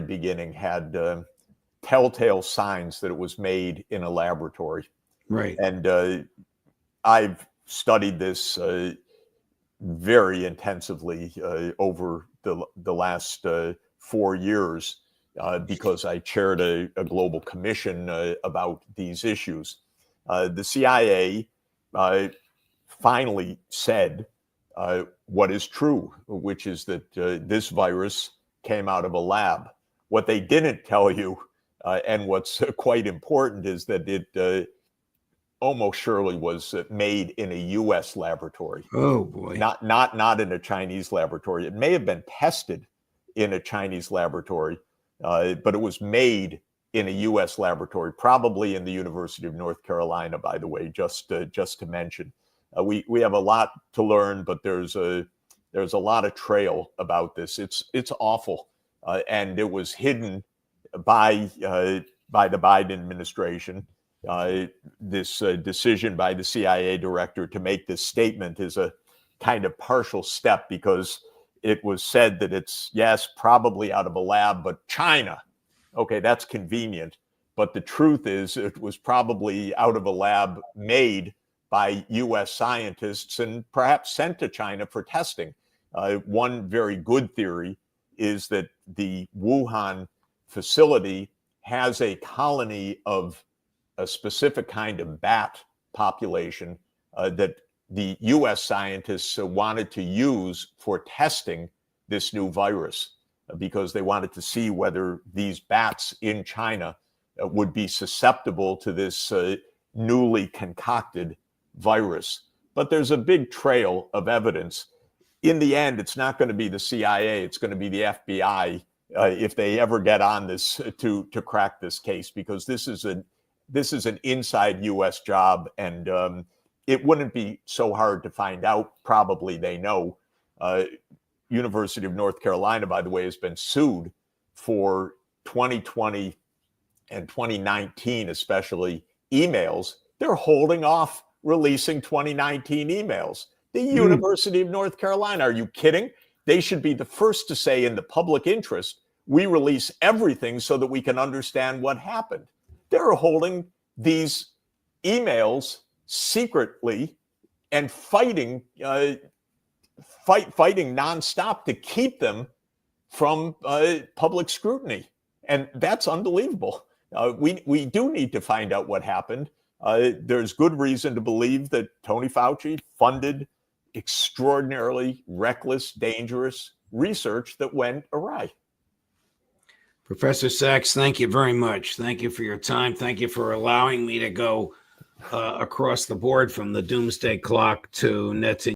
beginning had telltale signs that it was made in a laboratory. Right. And I've studied this very intensively over the last 4 years because I chaired a global commission about these issues. The CIA finally said what is true, which is that this virus came out of a lab. What they didn't tell you, and what's quite important, is that it almost surely was made in a U.S. laboratory. Oh boy! Not in a Chinese laboratory. It may have been tested in a Chinese laboratory, but it was made in a U.S. laboratory, probably in the University of North Carolina, by the way, just to mention. We have a lot to learn, but there's a lot of trail about this. It's awful, and it was hidden by the Biden administration. This decision by the CIA director to make this statement is a kind of partial step, because it was said that it's, yes, probably out of a lab, but China. Okay, that's convenient. But the truth is it was probably out of a lab made by U.S. scientists and perhaps sent to China for testing. One very good theory is that the Wuhan facility has a colony of a specific kind of bat population that the U.S. scientists wanted to use for testing this new virus, because they wanted to see whether these bats in China would be susceptible to this newly concocted virus. But there's a big trail of evidence. In the end, it's not going to be the CIA, it's going to be the FBI if they ever get on this to crack this case, because this is an inside U.S. job, and it wouldn't be so hard to find out. Probably they know. University of North Carolina, by the way, has been sued for 2020 and 2019, especially emails. They're holding off releasing 2019 emails. The University of North Carolina, are you kidding? They should be the first to say, in the public interest, we release everything so that we can understand what happened. They're holding these emails secretly and fighting nonstop to keep them from public scrutiny. And that's unbelievable. We do need to find out what happened. There's good reason to believe that Tony Fauci funded extraordinarily reckless, dangerous research that went awry. Professor Sachs, thank you very much. Thank you for your time. Thank you for allowing me to go across the board from the doomsday clock to Netanyahu.